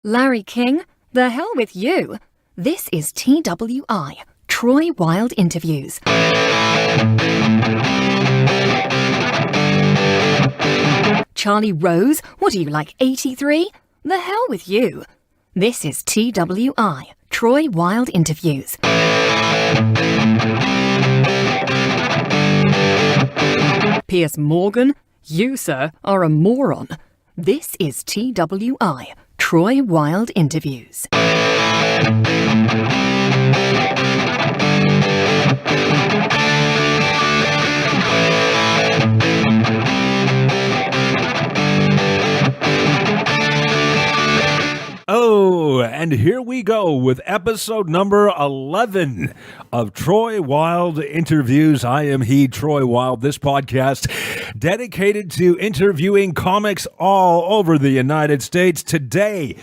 Larry King, the hell with you. This is TWI, Troy Wilde Interviews. Charlie Rose, what are you, like 83? The hell with you. This is TWI, Troy Wilde Interviews. Piers Morgan, you, sir, are a moron. This is TWI, Troy Wilde Interviews. Oh, and here we go with episode number 11 of Troy Wilde Interviews. I am Troy Wilde. This podcast dedicated to interviewing comics all over the United States. Today,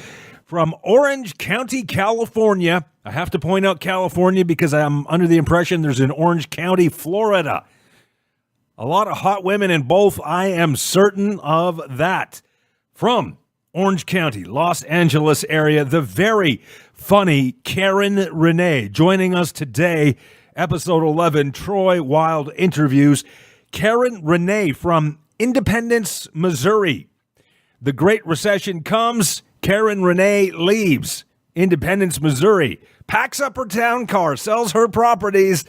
from Orange County, California. I have to point out California because I'm under the impression there's an Orange County, Florida. A lot of hot women in both. I am certain of that. From Orange County, Los Angeles area, the very funny Karen Renee joining us today, episode 11, Troy Wilde Interviews. Karen Renee from Independence, Missouri. The Great Recession comes, Karen Renee leaves Independence, Missouri, packs up her town car, sells her properties,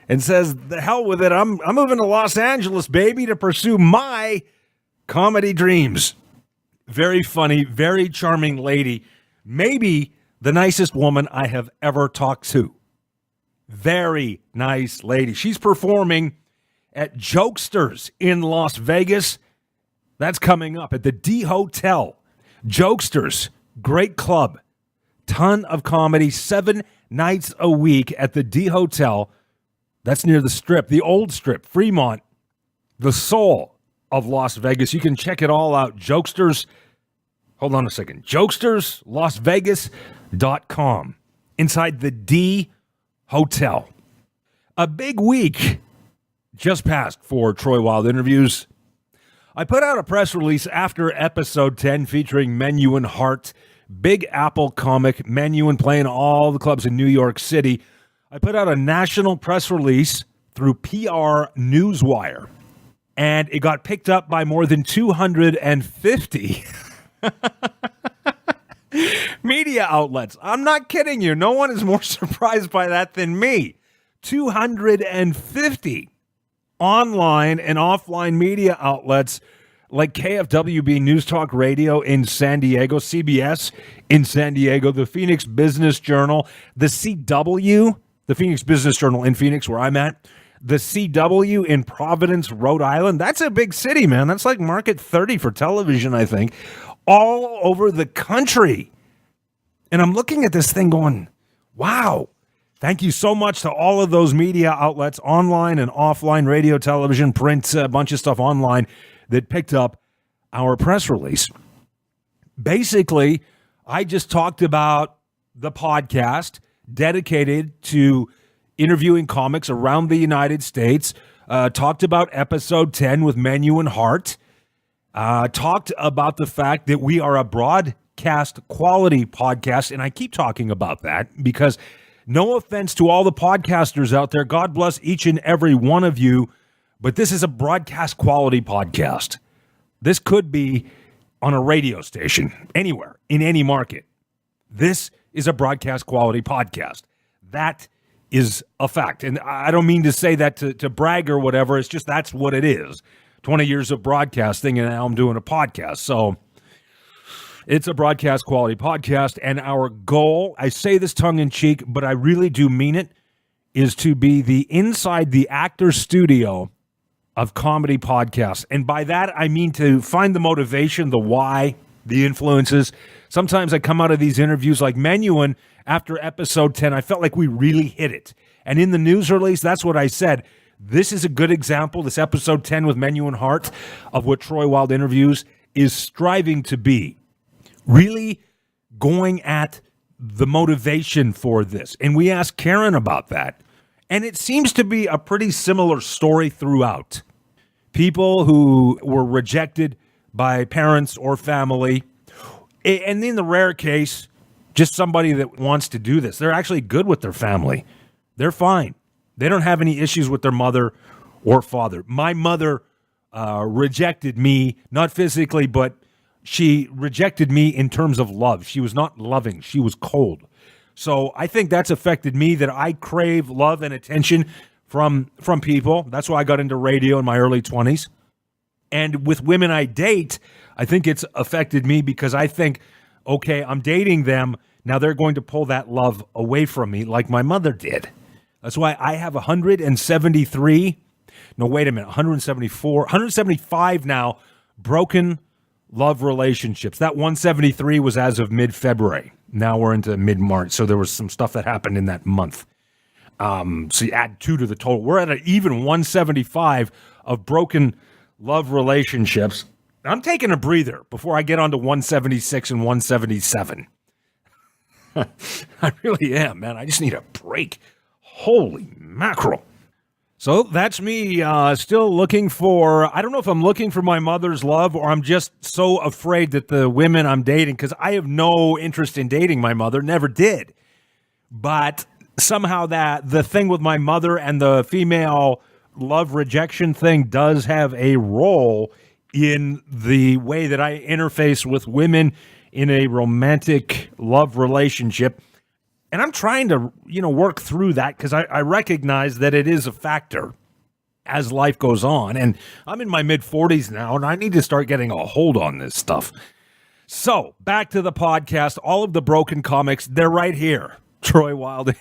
and says, the hell with it, I'm moving to Los Angeles, baby, to pursue my comedy dreams. Very funny, very charming lady. Maybe the nicest woman I have ever talked to. Very nice lady. She's performing at Jokesters in Las Vegas. That's coming up at the D Hotel. Jokesters, great club. Ton of comedy, 7 nights a week at the D Hotel. That's near the Strip, the old Strip, Fremont, the soul of Las Vegas. You can check it all out. Jokesters, hold on a second. JokestersLasVegas.com. Inside the D Hotel. A big week just passed for Troy Wilde Interviews. I put out a press release after episode 10 featuring Menuhin Hart, Big Apple comic, Menuhin playing all the clubs in New York City. I put out a national press release through PR Newswire. And it got picked up by more than 250 media outlets. I'm not kidding you. No one is more surprised by that than me. 250 online and offline media outlets like KFWB News Talk Radio in San Diego, CBS in San Diego, the Phoenix Business Journal, the CW, the Phoenix Business Journal in Phoenix, where I'm at, the CW in Providence, Rhode Island. That's a big city, man. That's like market 30 for television, I think. All over the country. And I'm looking at this thing going, wow. Thank you so much to all of those media outlets, online and offline, radio, television, print, a bunch of stuff online that picked up our press release. Basically, I just talked about the podcast dedicated to interviewing comics around the United States, talked about episode 10 with Menuhin Hart, talked about the fact that we are a broadcast quality podcast, and I keep talking about that because no offense to all the podcasters out there, God bless each and every one of you, but this is a broadcast quality podcast. This could be on a radio station, anywhere, in any market. This is a broadcast quality podcast. That is a fact. And I don't mean to say that to brag or whatever. It's just that's what it is. 20 years of broadcasting, and now I'm doing a podcast. So it's a broadcast quality podcast. And our goal, I say this tongue in cheek, but I really do mean it, is to be the inside the actor studio of comedy podcasts. And by that, I mean to find the motivation, the why, the influences. Sometimes I come out of these interviews like Menuhin. After episode 10, I felt like we really hit it. And in the news release, that's what I said. This is a good example, this episode 10 with Menuhin Hart, of what Troy Wilde Interviews is striving to be. Really going at the motivation for this. And we asked Karen about that. And it seems to be a pretty similar story throughout. People who were rejected by parents or family, And in the rare case, just somebody that wants to do this. They're actually good with their family. They're fine. They don't have any issues with their mother or father. My mother rejected me, not physically, but she rejected me in terms of love. She was not loving. She was cold. So I think that's affected me, that I crave love and attention from people. That's why I got into radio in my early 20s. And with women I date, I think it's affected me because I think, okay, I'm dating them. Now they're going to pull that love away from me like my mother did. That's why I have 173, no, wait a minute, 174, 175 now broken love relationships. That 173 was as of mid-February. Now we're into mid-March, so there was some stuff that happened in that month. So you add 2 to the total. We're at an even 175 of broken love relationships. I'm taking a breather before I get on to 176 and 177. I really am, man. I just need a break. Holy mackerel. So that's me still looking for, I don't know if I'm looking for my mother's love or I'm just so afraid that the women I'm dating, because I have no interest in dating my mother, never did. But somehow that the thing with my mother and the female love rejection thing does have a role in the way that I interface with women in a romantic love relationship. And I'm trying to, work through that because I recognize that it is a factor as life goes on. And I'm in my mid-40s now, and I need to start getting a hold on this stuff. So, back to the podcast. All of the broken comics, they're right here. Troy Wilde.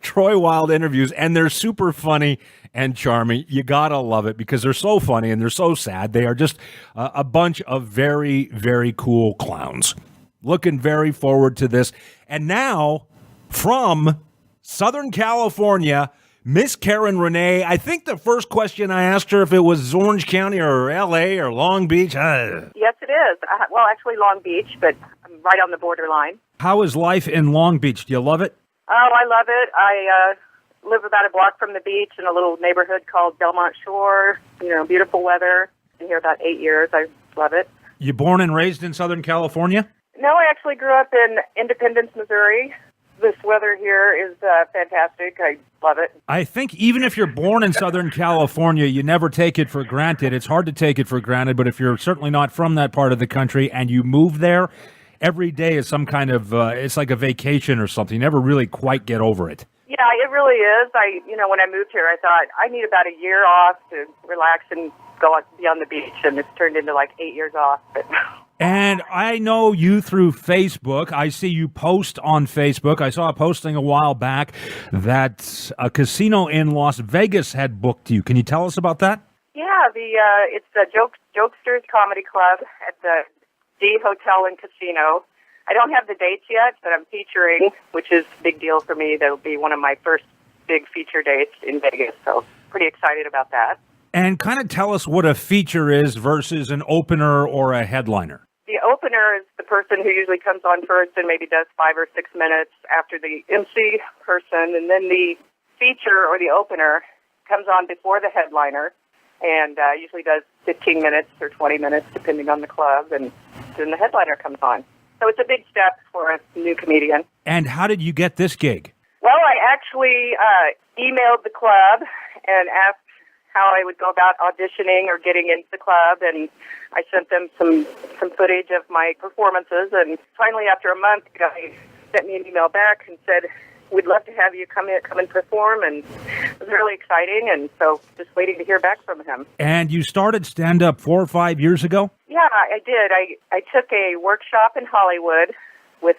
Troy Wilde Interviews, and they're super funny and charming. You gotta love it because they're so funny and they're so sad. They are just a bunch of very, very cool clowns. Looking very forward to this. And now, from Southern California, Miss Karen Renee. I think the first question I asked her if it was Orange County or L.A. or Long Beach. Yes, it is. Well, actually Long Beach, but I'm right on the borderline. How is life in Long Beach? Do you love it? Oh, I love it. I live about a block from the beach in a little neighborhood called Belmont Shore. Beautiful weather. Been here about 8 years. I love it. You born and raised in Southern California? No, I actually grew up in Independence, Missouri. This weather here is fantastic. I love it. I think even if you're born in Southern California, you never take it for granted. It's hard to take it for granted, but if you're certainly not from that part of the country and you move there, every day is some kind of, it's like a vacation or something. You never really quite get over it. Yeah, it really is. When I moved here, I thought I need about a year off to relax and go out, be on the beach, and it's turned into like 8 years off. But And I know you through Facebook. I see you post on Facebook. I saw a posting a while back that a casino in Las Vegas had booked you. Can you tell us about that? Yeah, it's the Jokesters Comedy Club at the D Hotel and Casino. I don't have the dates yet, but I'm featuring, which is a big deal for me. That'll be one of my first big feature dates in Vegas, so pretty excited about that. And kind of tell us what a feature is versus an opener or a headliner. The opener is the person who usually comes on first and maybe does 5 or 6 minutes after the MC person, and then the feature or the opener comes on before the headliner and usually does 15 minutes or 20 minutes depending on the club, and then the headliner comes on. So it's a big step for a new comedian. And how did you get this gig? Well, I actually emailed the club and asked how I would go about auditioning or getting into the club, and I sent them some footage of my performances, and finally after a month, the guy sent me an email back and said, we'd love to have you come and perform, and it was really exciting, and so just waiting to hear back from him. And you started stand-up 4 or 5 years ago? Yeah, I did. I took a workshop in Hollywood with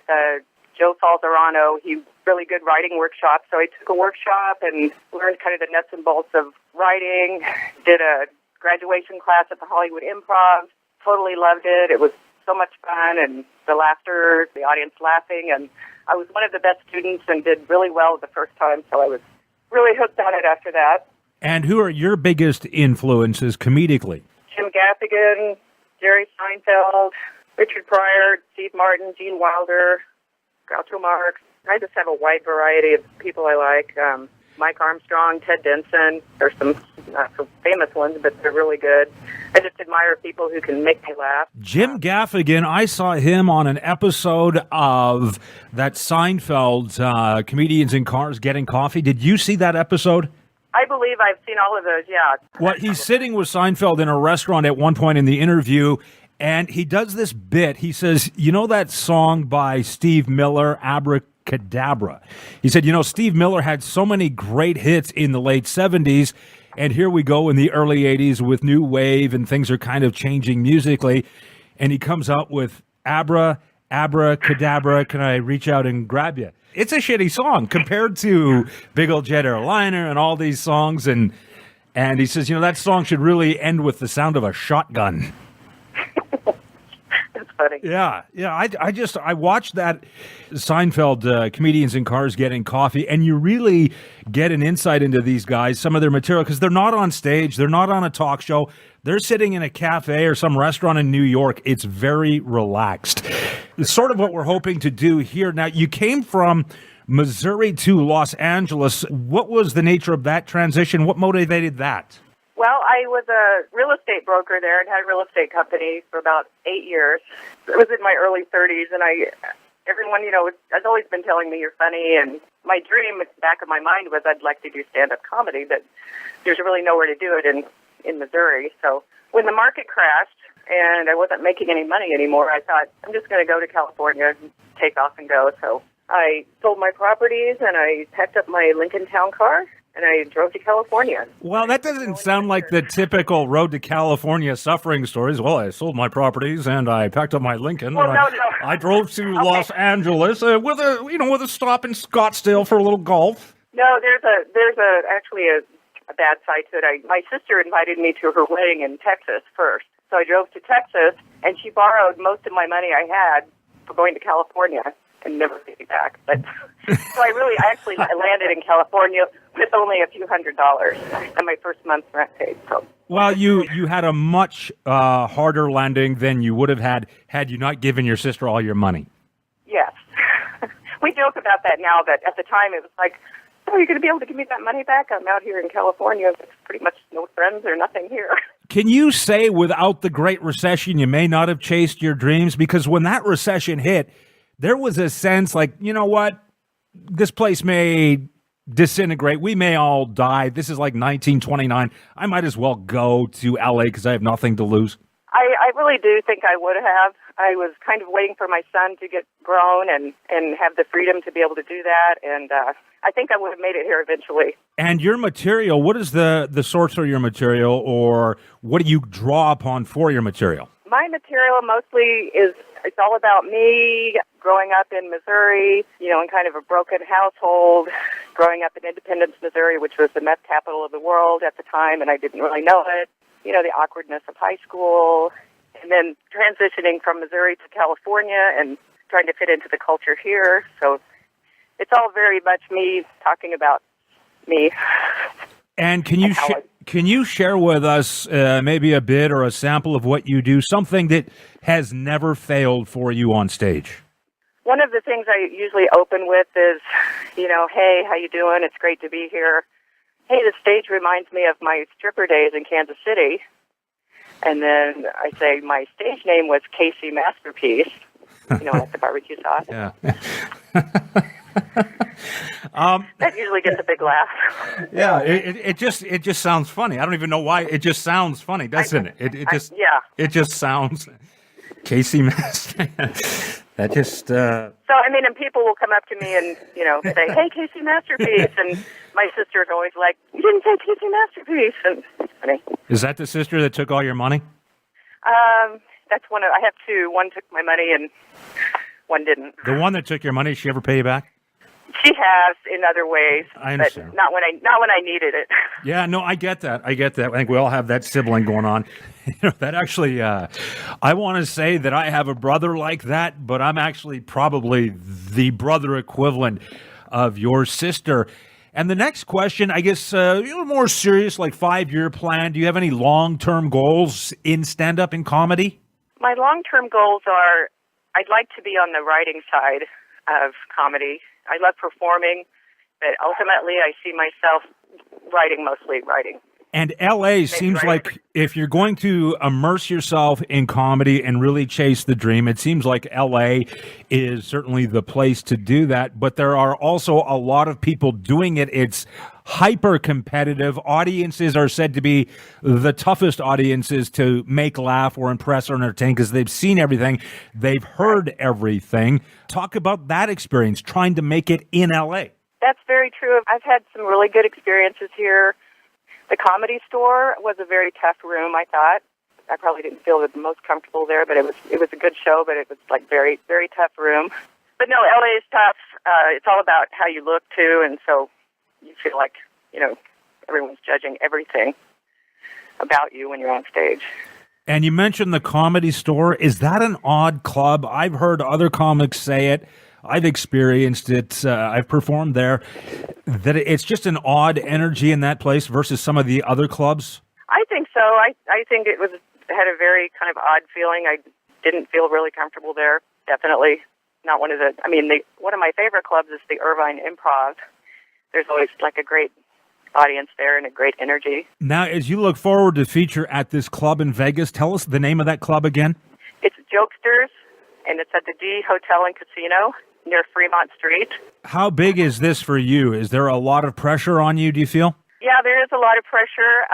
Joe Falzerano. He really good writing workshop. So I took a workshop and learned kind of the nuts and bolts of writing, did a graduation class at the Hollywood Improv, totally loved it. It was so much fun, and the laughter, the audience laughing, and I was one of the best students and did really well the first time, so I was really hooked on it after that. And who are your biggest influences comedically? Jim Gaffigan, Jerry Seinfeld, Richard Pryor, Steve Martin, Gene Wilder, Groucho Marx. I just have a wide variety of people I like. Mike Armstrong, Ted Denson. There's some not so famous ones, but they're really good. I just admire people who can make me laugh. Jim Gaffigan, I saw him on an episode of that Seinfeld, Comedians in Cars Getting Coffee. Did you see that episode? I believe I've seen all of those, yeah. Well, he's sitting with Seinfeld in a restaurant at one point in the interview, and he does this bit. He says, you know that song by Steve Miller, Abracadabra? He said, Steve Miller had so many great hits in the late 70s, and here we go in the early 80s with new wave, and things are kind of changing musically. And he comes up with Abracadabra, can I reach out and grab you? It's a shitty song compared to Big Old Jet Airliner and all these songs. And he says, that song should really end with the sound of a shotgun. That's funny. Yeah. I watched that Seinfeld, Comedians in Cars Getting Coffee, and you really get an insight into these guys, some of their material, because they're not on stage, they're not on a talk show, they're sitting in a cafe or some restaurant in New York. It's very relaxed. It's sort of what we're hoping to do here. Now, you came from Missouri to Los Angeles. What was the nature of that transition? What motivated that? Well, I was a real estate broker there and had a real estate company for about 8 years. It was in my early 30s, and everyone, has always been telling me you're funny, and my dream at the back of my mind was I'd like to do stand-up comedy, but there's really nowhere to do it in Missouri. So when the market crashed and I wasn't making any money anymore, I thought, I'm just going to go to California and take off and go. So I sold my properties and I packed up my Lincoln Town car and I drove to California. Well, that doesn't sound like the typical road to California suffering stories. Well, I sold my properties and I packed up my Lincoln. Well, no. I drove to Los Angeles with a stop in Scottsdale for a little golf. No, there's actually a bad side to it. My sister invited me to her wedding in Texas first. So I drove to Texas, and she borrowed most of my money I had for going to California and never paid me back. But so I landed in California with only a few $100s and my first month's rent paid. So. Well, you had a much harder landing than you would have had you not given your sister all your money. Yes. We joke about that now, but at the time it was like, are you going to be able to give me that money back? I'm out here in California with pretty much no friends or nothing here. Can you say without the Great Recession, you may not have chased your dreams? Because when that recession hit, there was a sense like, you know what? This place may disintegrate. We may all die. This is like 1929. I might as well go to L.A. because I have nothing to lose. I really do think I would have. I was kind of waiting for my son to get grown and have the freedom to be able to do that. And I think I would have made it here eventually. And your material, what is the source of your material, or what do you draw upon for your material? My material mostly it's all about me growing up in Missouri, in kind of a broken household, growing up in Independence, Missouri, which was the meth capital of the world at the time, and I didn't really know it. The awkwardness of high school, and then transitioning from Missouri to California and trying to fit into the culture here. So it's all very much me talking about me. And can you share with us maybe a bit or a sample of what you do, something that has never failed for you on stage? One of the things I usually open with is, hey, how you doing? It's great to be here. Hey, the stage reminds me of my stripper days in Kansas City. And then I say my stage name was Casey Masterpiece, like the barbecue sauce. Yeah. That usually gets a big laugh. Yeah, it just sounds funny. I don't even know why. It just sounds funny, doesn't it? It just sounds Casey Masterpiece. That just. So and people will come up to me and say, "Hey, Casey Masterpiece," and my sister's always like, "You didn't say Casey Masterpiece," and it's funny. Is that the sister that took all your money? That's one. I have two. One took my money and one didn't. The one that took your money, did she ever pay you back? She has in other ways, I understand. But not when I needed it. Yeah, no, I get that. I think we all have that sibling going on. That actually, I want to say that I have a brother like that, but I'm actually probably the brother equivalent of your sister. And the next question, I guess, more serious, like 5-year plan. Do you have any long-term goals in stand-up and comedy? My long-term goals are, I'd like to be on the writing side of comedy. I love performing, But ultimately, I see myself mostly writing. And LA seems like if you're going to immerse yourself in comedy and really chase the dream, it seems like LA is certainly the place to do that. But there are also a lot of people doing it. It's hyper competitive. Audiences are said to be the toughest audiences to make laugh or impress or entertain because they've seen everything. They've heard everything. Talk about that experience, trying to make it in LA. That's very true. I've had some really good experiences here. The Comedy Store was a very tough room, I thought. I probably didn't feel the most comfortable there, but it was a good show, but it was like very, very tough room. But no, LA is tough. It's all about how you look, too, and so you feel like, everyone's judging everything about you when you're on stage. And you mentioned the Comedy Store. Is that an odd club? I've heard other comics say it. I've experienced it. I've performed there. That it's just an odd energy in that place versus some of the other clubs. I think so. I think it had a very kind of odd feeling. I didn't feel really comfortable there. Definitely not one of the. One of my favorite clubs is the Irvine Improv. There's always like a great audience there and a great energy. Now, as you look forward to feature at this club in Vegas, tell us the name of that club again. It's Jokesters, and it's at the D Hotel and Casino near Fremont Street. How big is this for you? Is there a lot of pressure on you, do you feel? Yeah, there is a lot of pressure.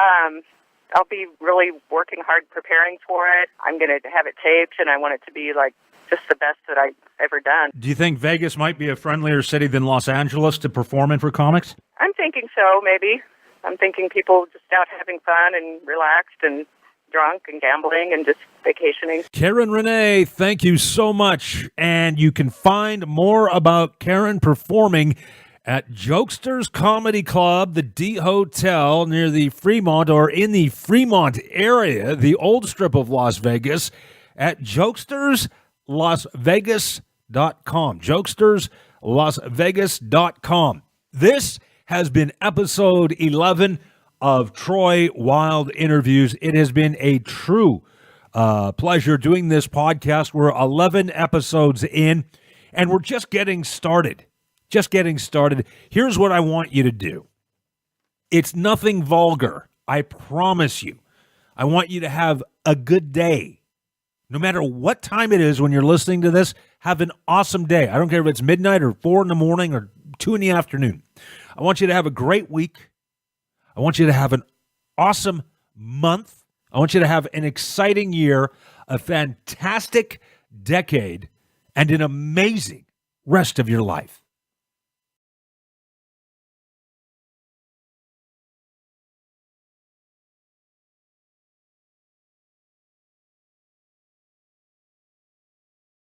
I'll be really working hard preparing for it. I'm going to have it taped, and I want it to be like just the best that I've ever done. Do you think Vegas might be a friendlier city than Los Angeles to perform in for comics? I'm thinking so, maybe. I'm thinking people just out having fun and relaxed and drunk and gambling and just vacationing. Karen Renee, thank you so much. And you can find more about Karen performing at Jokesters Comedy Club, the D Hotel near the Fremont or in the Fremont area, the old strip of Las Vegas, at JokestersLasVegas.com. JokestersLasVegas.com. This has been episode 11 of Troy Wilde Interviews. It has been a true pleasure doing this podcast. We're 11 episodes in, and we're just getting started. Here's what I want you to do. It's nothing vulgar, I promise you. I want you to have a good day. No matter what time it is when you're listening to this, have an awesome day. I don't care if it's midnight or 4 in the morning or 2 in the afternoon. I want you to have a great week. I want you to have an awesome month. I want you to have an exciting year, a fantastic decade, and an amazing rest of your life.